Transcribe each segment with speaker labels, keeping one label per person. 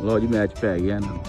Speaker 1: लो जी match पै गया ना।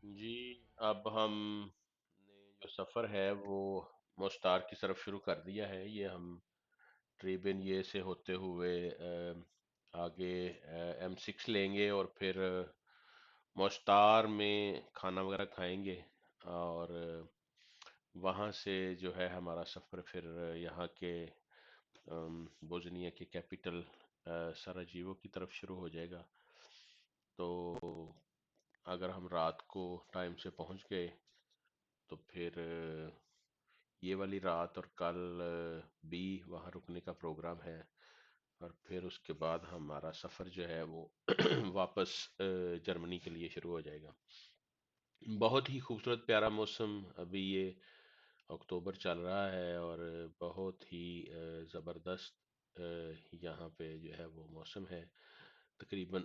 Speaker 2: जी, अब हम ने जो सफ़र है वो मुश्तार की तरफ शुरू कर दिया है। ये हम ट्रिबिन ये से होते हुए आगे M6 लेंगे और फिर मुश्तार में खाना वगैरह खाएंगे और वहाँ से जो है हमारा सफ़र फिर यहाँ के बोस्निया के कैपिटल सराजेवो की तरफ शुरू हो जाएगा। तो अगर हम रात को टाइम से पहुँच गए तो फिर ये वाली रात और कल भी वहाँ रुकने का प्रोग्राम है और फिर उसके बाद हमारा सफ़र जो है वो वापस जर्मनी के लिए शुरू हो जाएगा। बहुत ही खूबसूरत प्यारा मौसम अभी ये अक्टूबर चल रहा है और बहुत ही ज़बरदस्त यहाँ पे जो है वो मौसम है। तकरीबन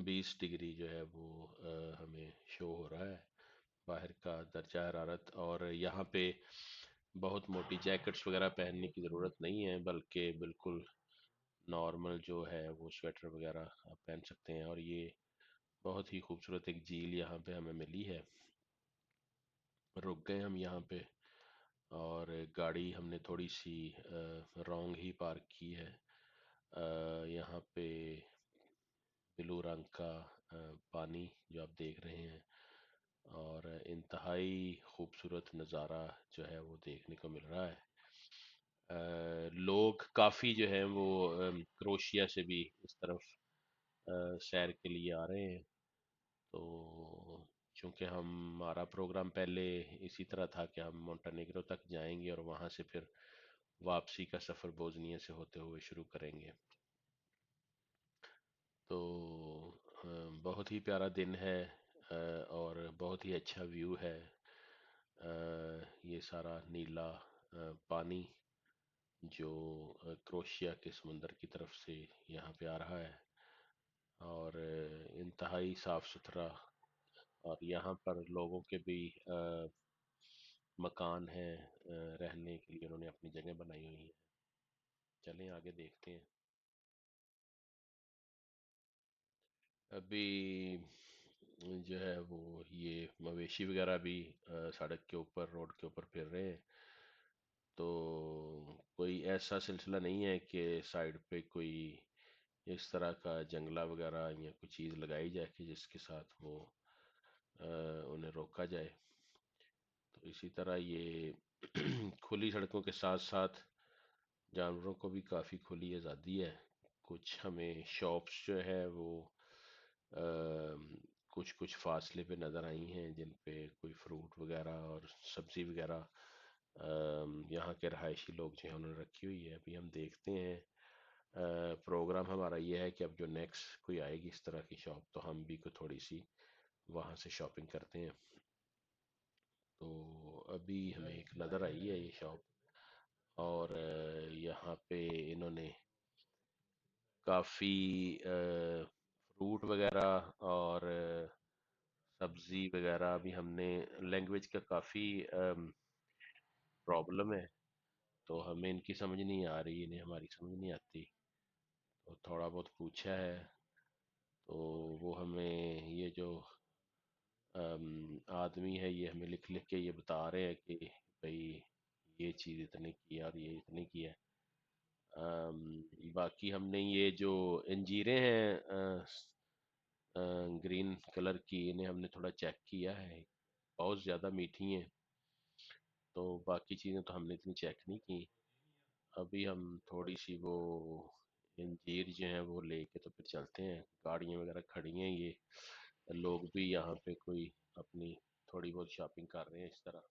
Speaker 2: 20 डिग्री जो है वो हमें शो हो रहा है बाहर का दर्जा हरारत। और यहाँ पे बहुत मोटी जैकेट्स वगैरह पहनने की ज़रूरत नहीं है, बल्कि बिल्कुल नॉर्मल जो है वो स्वेटर वगैरह आप पहन सकते हैं। और ये बहुत ही खूबसूरत एक झील यहाँ पे हमें मिली है। रुक गए हम यहाँ पे और गाड़ी हमने थोड़ी सी रॉन्ग ही पार्क की है। यहाँ पे ब्लू रंग का पानी जो आप देख रहे हैं और इंतहाई खूबसूरत नज़ारा जो है वो देखने को मिल रहा है। लोग काफ़ी जो हैं वो क्रोशिया से भी इस तरफ सैर के लिए आ रहे हैं। तो चूंकि हमारा प्रोग्राम पहले इसी तरह था कि हम मोंटेनेग्रो तक जाएंगे और वहाँ से फिर वापसी का सफ़र बोस्निया से होते हुए शुरू करेंगे। तो बहुत ही प्यारा दिन है और बहुत ही अच्छा व्यू है। ये सारा नीला पानी जो क्रोशिया के समुंदर की तरफ से यहाँ पे आ रहा है और इंतहाई साफ सुथरा। और यहाँ पर लोगों के भी मकान हैं, रहने के लिए उन्होंने अपनी जगह बनाई हुई है। चलें आगे देखते हैं। अभी जो है वो ये मवेशी वगैरह भी सड़क के ऊपर रोड के ऊपर फिर रहे हैं। तो कोई ऐसा सिलसिला नहीं है कि साइड पे कोई इस तरह का जंगला वगैरह या कोई चीज़ लगाई जाए कि जिसके साथ वो उन्हें रोका जाए। तो इसी तरह ये खुली सड़कों के साथ साथ जानवरों को भी काफ़ी खुली आज़ादी है। कुछ हमें शॉप्स जो है वो कुछ कुछ फासले पे नज़र आई हैं जिन पे कोई फ्रूट वगैरह और सब्ज़ी वगैरह यहाँ के रहायशी लोग जो हैं उन्होंने रखी हुई है। अभी हम देखते हैं, प्रोग्राम हमारा ये है कि अब जो नेक्स्ट कोई आएगी इस तरह की शॉप तो हम भी को थोड़ी सी वहाँ से शॉपिंग करते हैं। तो अभी हमें एक नज़र आई है ये शॉप, और यहाँ पे इन्होंने काफ़ी फ्रूट वगैरह और सब्जी वगैरह। अभी हमने लैंग्वेज का काफ़ी प्रॉब्लम है, तो हमें इनकी समझ नहीं आ रही, इन्हें हमारी समझ नहीं आती। तो थोड़ा बहुत पूछा है, तो वो हमें ये जो आदमी है ये हमें लिख लिख के ये बता रहे हैं कि भाई ये चीज़ इतने की है और ये इतने की है। बाकी हमने ये जो अंजीरें हैं ग्रीन कलर की, इन्हें हमने थोड़ा चेक किया है, बहुत ज़्यादा मीठी हैं। तो बाकी चीज़ें तो हमने इतनी चेक नहीं की। अभी हम थोड़ी सी वो अंजीर जो हैं वो लेके तो फिर चलते हैं। गाड़ियाँ वगैरह खड़ी हैं, ये लोग भी यहाँ पे कोई अपनी थोड़ी बहुत शॉपिंग कर रहे हैं इस तरह।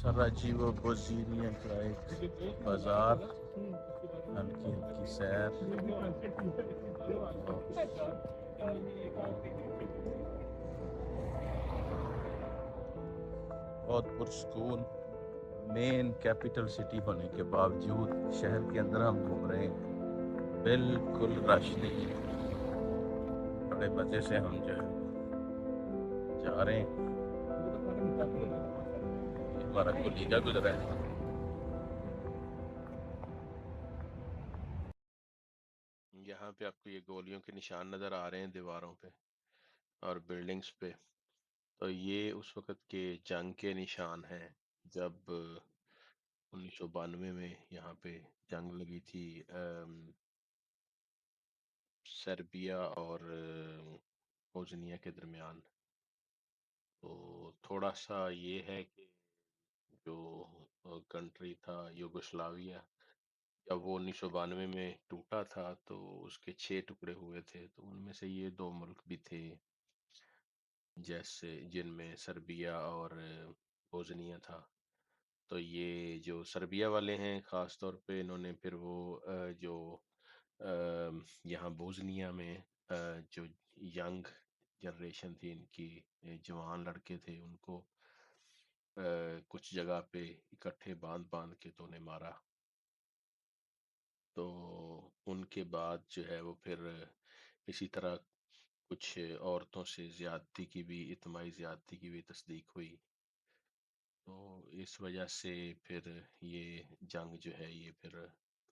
Speaker 1: सराजीवो बोजीनिया का एक बाजार, हल्की हल्की सैर। बहुत पुरस्कून मेन कैपिटल सिटी होने के बावजूद शहर के अंदर हम घूम रहे हैं, बिल्कुल रश नहीं है। बड़े मज़े से हम जो है जा रहे हैं। ये हमारा कोलीगा गुजरा है।
Speaker 2: यहाँ पे आपको ये गोलियों के निशान नज़र आ रहे हैं दीवारों पे और बिल्डिंग्स पे। तो ये उस वक़्त के जंग के निशान हैं, जब 1992 में यहाँ पे जंग लगी थी सर्बिया और बोस्निया के दरमियान। तो थोड़ा सा ये है कि जो कंट्री था यूगोस्लाविया, जब वो 1992 में टूटा था तो उसके 6 टुकड़े हुए थे, तो उनमें से ये दो मुल्क भी थे, जैसे जिनमें सर्बिया और बोस्निया था। तो ये जो सर्बिया वाले हैं ख़ास तौर पे, इन्होंने फिर वो जो यहाँ बोस्निया में जो यंग जनरेशन थी इनकी, जवान लड़के थे, उनको कुछ जगह पे इकट्ठे बांध बांध के तो उन्हें मारा। तो उनके बाद जो है वो फिर इसी तरह कुछ औरतों से ज्यादती की भी, इतमाही ज्यादती की भी तस्दीक हुई। तो इस वजह से फिर ये जंग जो है ये फिर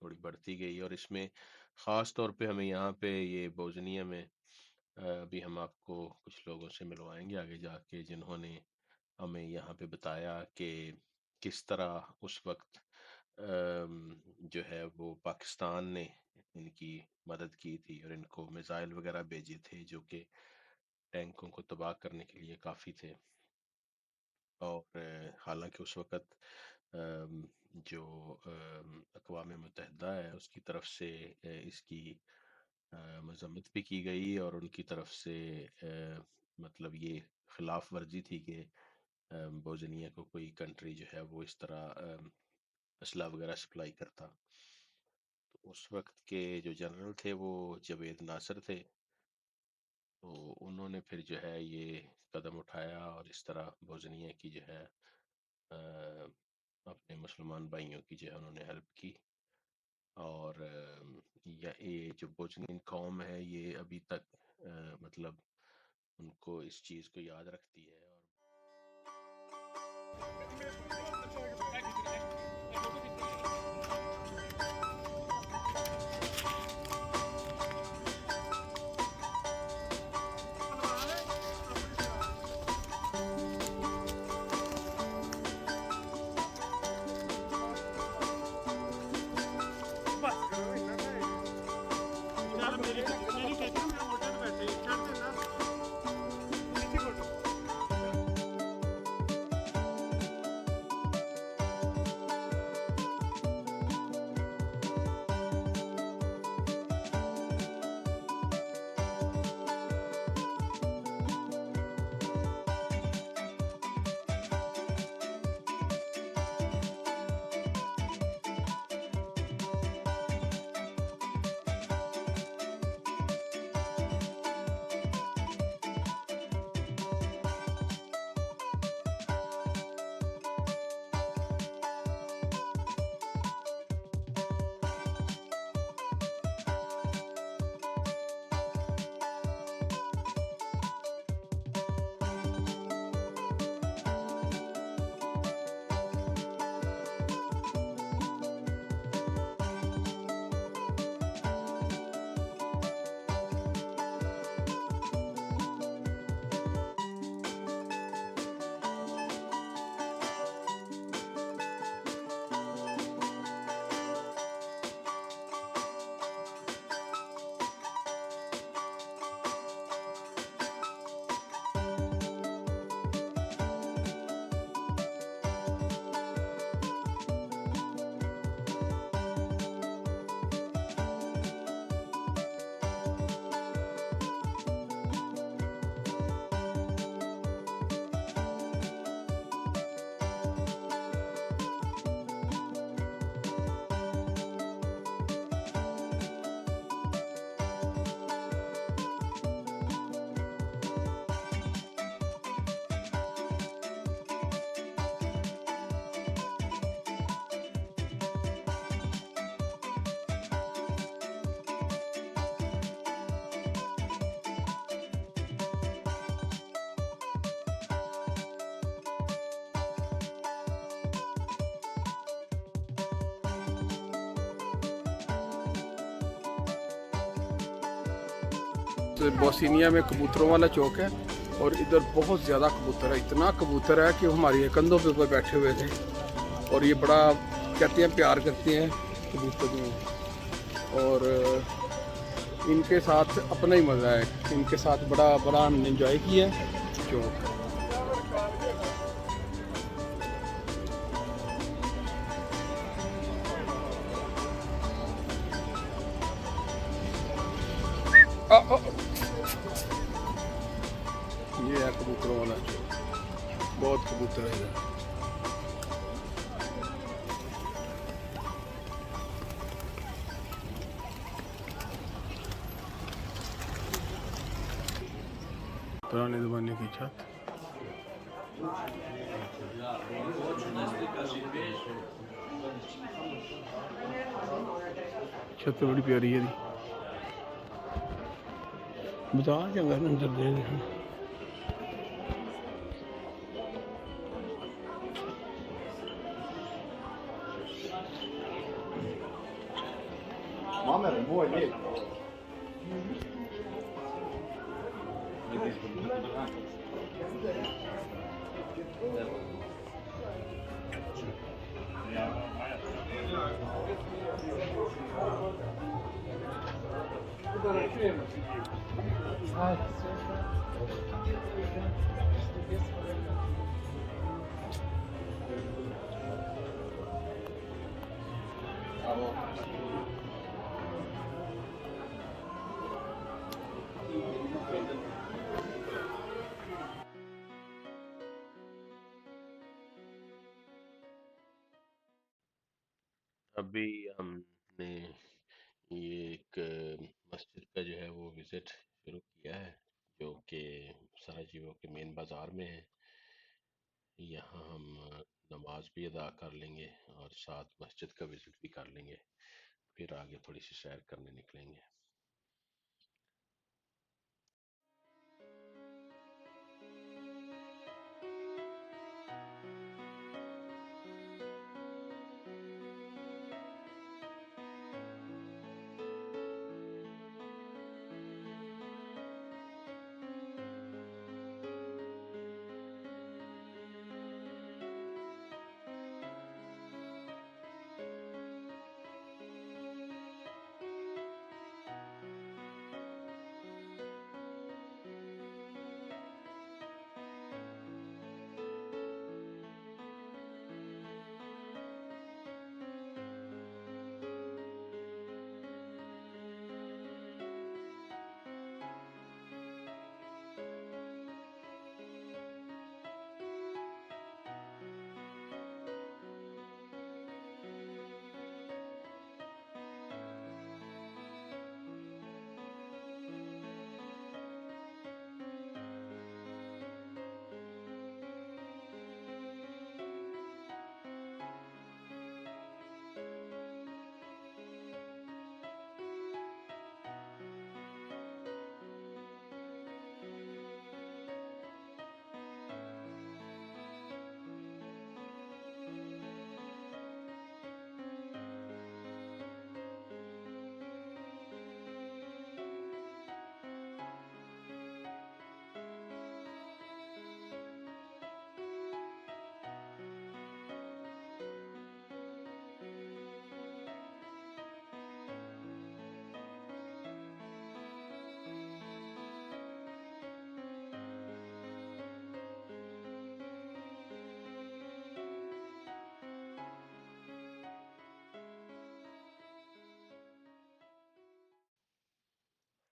Speaker 2: थोड़ी बढ़ती गई। और इसमें ख़ास तौर पे हमें यहाँ पे ये बोस्निया में अभी हम आपको कुछ लोगों से मिलवाएंगे आगे जाके, जिन्होंने हमें यहाँ पे बताया कि किस तरह उस वक्त जो है वो पाकिस्तान ने इनकी मदद की थी और इनको मिसाइल वगैरह भेजे थे जो कि टैंकों को तबाह करने के लिए काफ़ी थे। और हालांकि उस वक़्त जो अक़वाम मुत्तहिदा है उसकी तरफ से इसकी मज़म्मत भी की गई और उनकी तरफ से मतलब ये खिलाफ वर्जी थी कि बोस्निया को कोई कंट्री जो है वो इस तरह असला वगैरह सप्लाई करता। तो उस वक्त के जो जनरल थे वो जवेद नासर थे। तो उन्होंने फिर जो है ये कदम उठाया और इस तरह बोस्निया की जो है अपने मुसलमान भाइयों की जो है उन्होंने हेल्प की। और ये जो बोस्नियन कौम है ये अभी तक मतलब उनको इस चीज़ को याद रखती है। और
Speaker 3: बोस्निया में कबूतरों वाला चौक है और इधर बहुत ज़्यादा कबूतर है, इतना कबूतर है कि हमारे कंधों पे ऊपर बैठे हुए थे। और ये बड़ा कहते हैं प्यार करते हैं कबूतरों, और इनके साथ अपना ही मज़ा है, इनके साथ बड़ा हमने इंजॉय किया है चौक। ये है कबूतरों वाला चौक, बहुत कबूतर है इधर। पुराने ज़माने की छत। छत तो बड़ी प्यारी है दी। बता चंगा अंदर दे दे।
Speaker 2: अभी हमने ये एक मस्जिद का जो है वो विज़िट शुरू किया है, जो कि सराजीवो के मेन बाज़ार में है। यहाँ हम नमाज भी अदा कर लेंगे और साथ मस्जिद का विज़िट भी कर लेंगे, फिर आगे थोड़ी सी सैर करने निकलेंगे।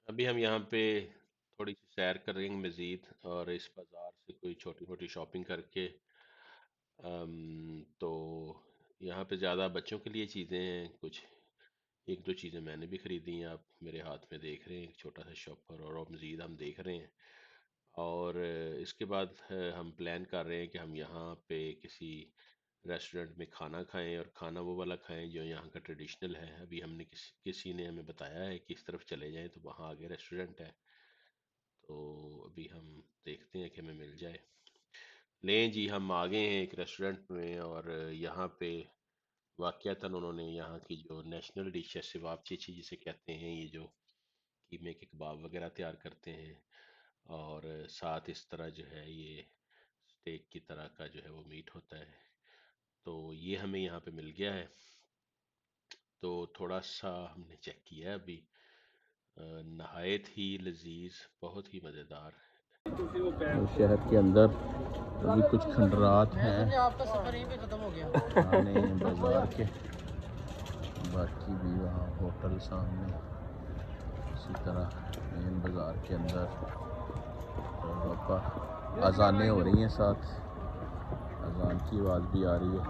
Speaker 2: अभी हम यहाँ पे थोड़ी सी सैर करेंगे मज़ीद, और इस बाज़ार से कोई छोटी मोटी शॉपिंग करके तो यहाँ पे ज़्यादा बच्चों के लिए चीज़ें हैं, कुछ एक दो चीज़ें मैंने भी ख़रीदी हैं। आप मेरे हाथ में देख रहे हैं एक छोटा सा शॉपर, और मज़ीद हम देख रहे हैं। और इसके बाद हम प्लान कर रहे हैं कि हम यहाँ पे किसी रेस्टोरेंट में खाना खाएं, और खाना वो वाला खाएं जो यहाँ का ट्रेडिशनल है। अभी हमने किसी ने हमें बताया है कि इस तरफ चले जाएं तो वहाँ आगे रेस्टोरेंट है, तो अभी हम देखते हैं कि हमें मिल जाए। लें जी, हम आ गए हैं एक रेस्टोरेंट में, और यहाँ पे वाक़यातन उन्होंने यहाँ की जो नेशनल डिश है सिवाब चीची जिसे कहते हैं, ये जो कीमे के कबाब वगैरह तैयार करते हैं, और साथ इस तरह जो है ये स्टेक की तरह का जो है वो मीट होता है, तो ये हमें यहाँ पे मिल गया है। तो थोड़ा सा हमने चेक किया है अभी, नहायत ही लजीज, बहुत ही मज़ेदार।
Speaker 1: शहर के अंदर अभी कुछ खंडरात हैं
Speaker 4: आपका सफर यहीं पे खत्म हो गया।
Speaker 1: खाने बाजार के, बाकी भी वहाँ होटल सामने इसी तरह मेन बाज़ार के अंदर। और ऊपर अजानें हो रही हैं, साथ अजान की आवाज़ भी आ रही है,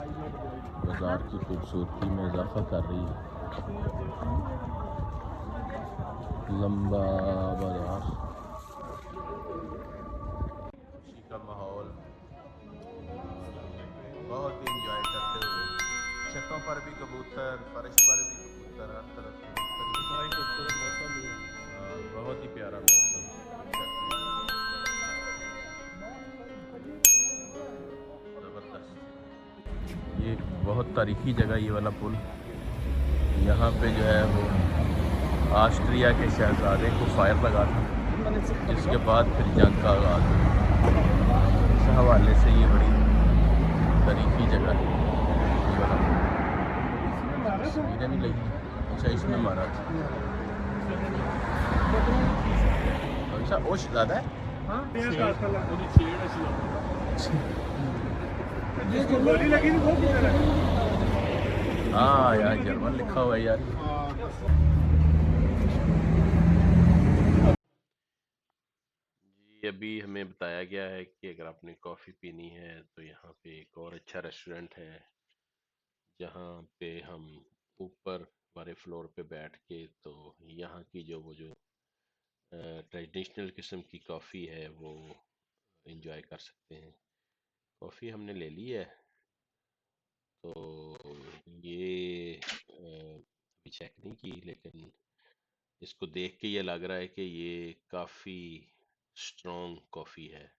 Speaker 1: बाज़ार की खूबसूरती में इजाफा कर रही है। लंबा बाज़ार, का माहौल बहुत ही इंजॉय करते हुए, छतों पर भी कबूतर, फर्श पर भी कबूतर, हर तरफ कबूतर।
Speaker 4: खूबसूरत मौसम भी है।
Speaker 1: बहुत ही प्यारा मौसम, ज़बरदस्त। ये बहुत तारीखी जगह, ये वाला पुल। यहाँ पे जो है वो ऑस्ट्रिया के शहजादे को फायर लगा था, जिसके बाद फिर जंग का आगाज़ हुआ। इस हवाले से ये बड़ी तारीखी जगह है। ये वाला तस्वीरें नहीं लगी। अच्छा, इसमें मारा था। अच्छा, ओश ज़्यादा है। हाँ यार, जर्मन लिखा हुआ है यार।
Speaker 2: जी, अभी हमें बताया गया है कि अगर आपने कॉफ़ी पीनी है तो यहाँ पे एक और अच्छा रेस्टोरेंट है, जहाँ पे हम ऊपर वाले फ्लोर पे बैठ के तो यहाँ की वो जो ट्रेडिशनल किस्म की कॉफ़ी है वो इंजॉय कर सकते हैं। कॉफ़ी हमने ले ली है, तो ये अभी चेक नहीं की, लेकिन इसको देख के ये लग रहा है कि ये काफ़ी स्ट्रॉन्ग कॉफ़ी है,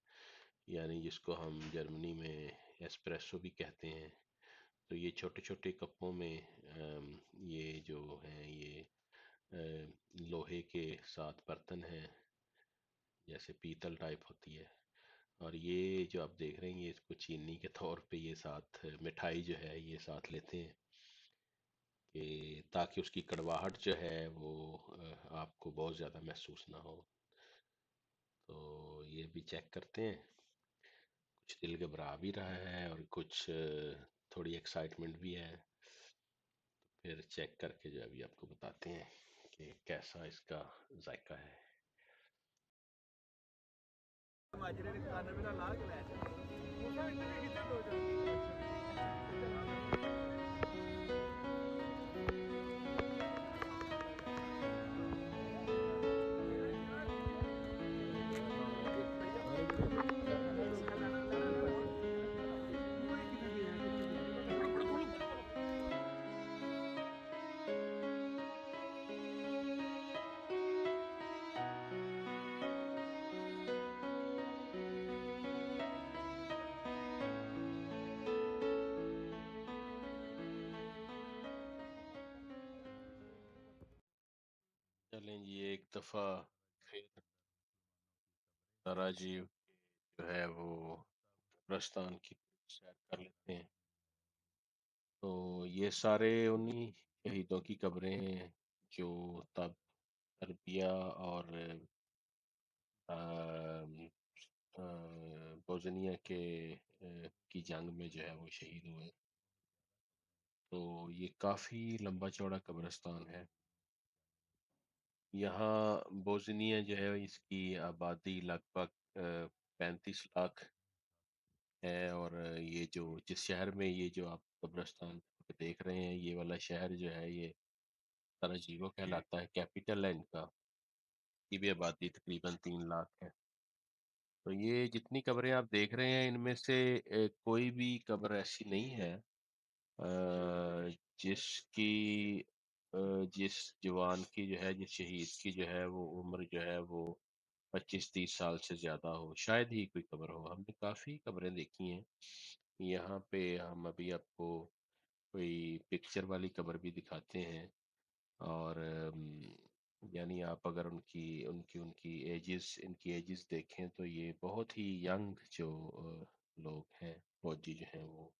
Speaker 2: यानी जिसको हम जर्मनी में एस्प्रेसो भी कहते हैं। तो ये छोटे छोटे कपों में ये जो है ये लोहे के साथ बर्तन हैं, जैसे पीतल टाइप होती है। और ये जो आप देख रहे हैं, ये इसको चीनी के तौर पे ये साथ मिठाई जो है ये साथ लेते हैं, कि ताकि उसकी कड़वाहट जो है वो आपको बहुत ज़्यादा महसूस ना हो। तो ये भी चेक करते हैं। कुछ दिल घबरा भी रहा है और कुछ थोड़ी एक्साइटमेंट भी है। फिर चेक करके जो अभी आपको बताते हैं कि कैसा इसका जायका है। चलें जी, एक दफ़ा फिर राजीव जो है वो कब्रिस्तान की सैर कर लेते हैं। तो ये सारे उन्हीं शहीदों की कब्रें हैं जो तब सर्बिया और बोस्निया की जंग में जो है वो शहीद हुए। तो ये काफ़ी लंबा चौड़ा कब्रिस्तान है। यहाँ बोस्निया जो है इसकी आबादी लगभग 35 लाख है। और ये जो जिस शहर में ये जो आप कब्रिस्तान देख रहे हैं, ये वाला शहर जो है ये सराजीवो कहलाता है, कैपिटल है इनका। की भी आबादी तकरीबन 3 लाख है। तो ये जितनी कब्रें आप देख रहे हैं, इनमें से कोई भी कब्र ऐसी नहीं है जिसकी जिस जवान की जो है, जिस शहीद की जो है वो उम्र जो है वो 25-30 साल से ज़्यादा हो, शायद ही कोई कब्र हो। हमने काफ़ी कब्रें देखी हैं। यहाँ पे हम अभी आपको कोई पिक्चर वाली कब्र भी दिखाते हैं। और यानी आप अगर उनकी उनकी उनकी एजेस इनकी एजेस देखें तो ये बहुत ही यंग जो लोग हैं, फौजी जो हैं वो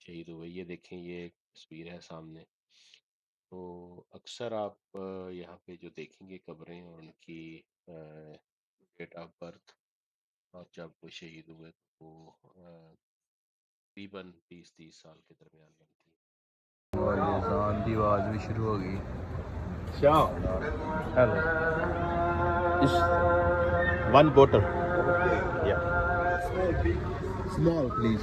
Speaker 2: शहीद हुए। ये देखें, ये एक तस्वीर है सामने। तो अक्सर आप यहाँ पे जो देखेंगे कब्रें और उनकी डेट ऑफ बर्थ और जब वो शहीद हुए, तो वो तकरीबन 20-30 साल के दरमियान बनती है।
Speaker 1: और ये अज़ान की आवाज़ भी शुरू हो गई।
Speaker 4: Ciao.
Speaker 1: हेलो, इस वन बोतल या स्मॉल प्लीज।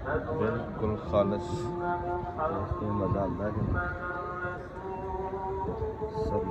Speaker 1: बिल्कुल खालस इसमें मज़ा आता है कि सब